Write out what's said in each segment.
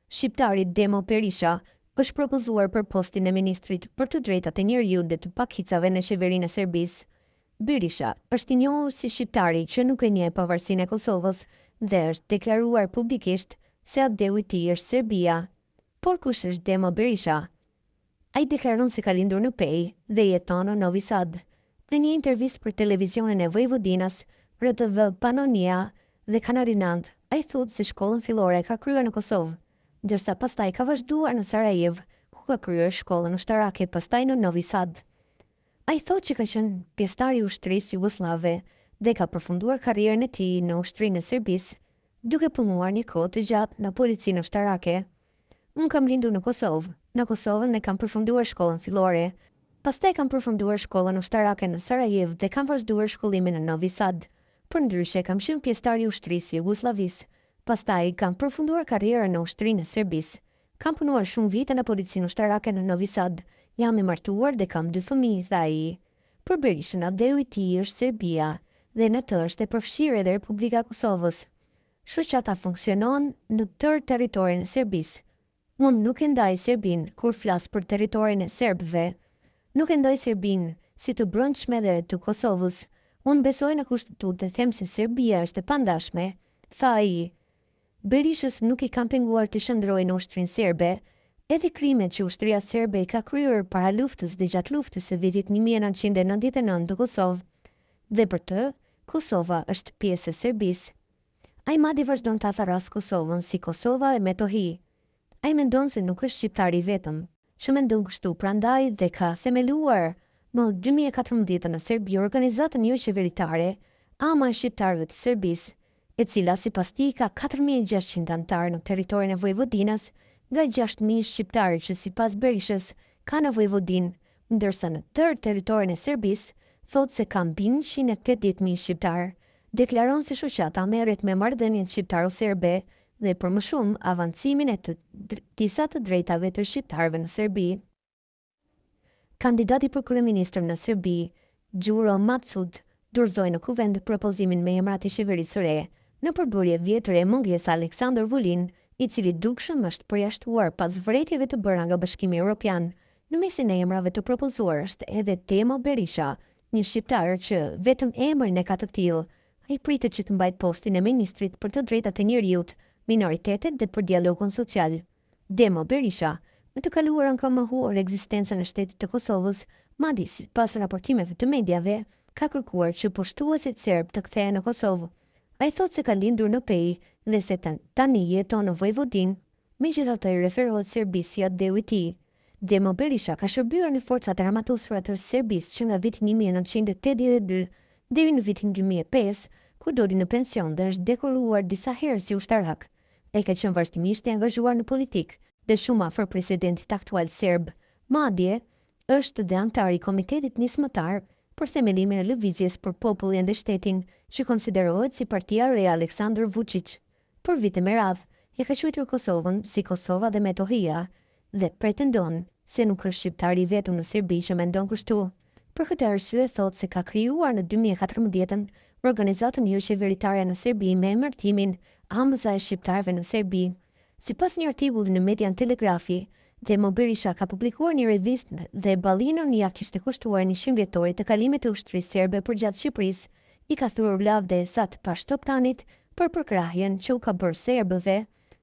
Shqiptari Demo Berisha është propozuar për postin e ministrit për të drejtat e njeriut dhe të pakicave në qeverinë e Serbisë. Berisha është i njohur si shqiptari që nuk e njeh pavarësinë e Kosovës dhe është deklaruar publikisht se adeu i tij është Serbia. Por kush është Demo Berisha? Ai deklaron se ka lindur në Pej dhe jeton në Novi Sad. Në një intervistë për televizionin e Vojvodinas, RTV Panonia dhe Kanarinand, ai thotë se shkollën fillore ka kryer në Kosovë, ndërsa pastaj ka vazhduar në Sarajevo, ku ka kryer shkollën ushtarake, pastaj në Novi Sad. Ai thotë që ka qenë pjesëtar i ushtrisë jugoslave dhe ka përfunduar karrierën e tij në ushtrinë e Serbisë, duke punuar një kohë të gjatë në policinë ushtarake. Unë kam lindur në Kosovë. Në Kosovën e kam përfunduar shkollën fillore. Pastaj kam përfunduar shkollën ushtarake në Sarajevo dhe kam vazhduar shkollimin në Novi Sad. Përndryshe kam qenë pjesëtar i ushtrisë jugosllavisë. Pastaj kam përfunduar karrierën në ushtrinë e Serbisë. Kam punuar shumë vite në policinë ushtarake në Novi Sad. Jam i martuar dhe kam 2 fëmijë, tha ai. Për Berishën, adeu i tij është Serbia dhe në të është e përfshirë edhe Republika e Kosovës. Shoqata funksionon në tërë territorin e Serbisë. Unë nuk e ndaj Serbinë kur flas për territorin e serbëve. Nuk e ndoj Serbinë si të brendshme dhe të Kosovës. Unë besoj në kushtetutë dhe them se Serbia është e pandashme, tha ai. Berishës nuk i kam penguar të shndrojë në ushtrinë serbe, edhe krimet që ushtria serbe i ka kryer para luftës dhe gjatë luftës së vitit 1999 në Kosovë. Dhe për të, Kosova është pjesë e Serbisë. Ai madje vazhdon të atharas Kosovën si Kosova e Metohi. Ai mendon se nuk është shqiptar i vetëm, që mendon kështu prandaj dhe ka themeluar më 2014 në Serbi organizatën jo qeveritare Ama e Shqiptarëve të Serbisë, e cila sipas tij ka 4600 anëtarë në territorin e Vojvodinas, nga 6000 shqiptarë që sipas Berishës ka në Vojvodinë, ndërsa në tërë territorin e Serbisë thotë se ka mbi 180.000 shqiptarë. Deklaron se shoqata merret me marrëdhënien shqiptaro-serbe dhe për më shumë avancimin e disa të drejtave të shqiptarëve në Serbi. Kandidati për kryeministër në Serbi, Gjuro Macud, dorëzoi në kuvend propozimin me emrat e qeverisë së re, në përbërje vjetër e mungesë Aleksandar Vulin, i cili dukshëm është përjashtuar pas vërejtjeve të bëra nga Bashkimi Evropian. Në mesin e emrave të propozuar është edhe Demo Berisha, një shqiptar që vetëm emrin e ka të tillë. Ai pritet që të mbajtë postin e ministrit për të drejtat e njerëzit, minoritetet dhe për dialogun social. Demo Berisha, në të kaluarën ka mohuar ekzistencën e shtetit të Kosovës, madje sipas raportimeve të mediave, ka kërkuar që poshtuesit serb të kthehen në Kosovë. Ai thotë se ka lindur në Pej dhe se tani jeton në Vojvodinë, megjithatë i referohet Serbisë si adeu i tij. Demo Berisha ka shërbyer në forcat e armatuesve të Serbisë që nga viti 1982 deri në vitin 2005, ku doli në pension dhe është dekoruar disa herë si ushtarak. Ai ka qenë vazhdimisht i angazhuar në politikë dhe shumë afër presidentit aktual serb. Madje është dhe antar i komitetit nismëtar për themelimin e lëvizjes për popullin dhe shtetin, që konsiderohet si partia re Aleksandar Vučić. Për vite me radhë, e ka quajtur Kosovën si Kosova dhe Metohia dhe pretendon se nuk është shqiptar i vetëm në Serbi që mendon kështu. Për këtë arsye thotë se ka krijuar në 2014 organizatën jo qeveritare në Serbi me emërtimin Amza e Shqiptarëve në Serbi. Sipas një artikulli në median Telegrafi, Demo Berisha ka publikuar një revistë dhe ballinën ja kishte kushtuar 100 vjetori të kalimit të ushtrisë serbe përgjatë Shqipërisë, i ka thurur lavde e Sat Pashtoptanit për përkrahjen që u ka bërë serbëve.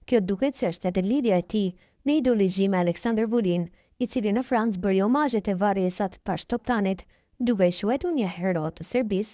Kjo duket se është edhe lidhja e tij në ideologji me Aleksandar Vulin, i cili në Francë bëri omazhet e varrit e Sat Pashtoptanit, duke i quajtur një hero të Serbisë.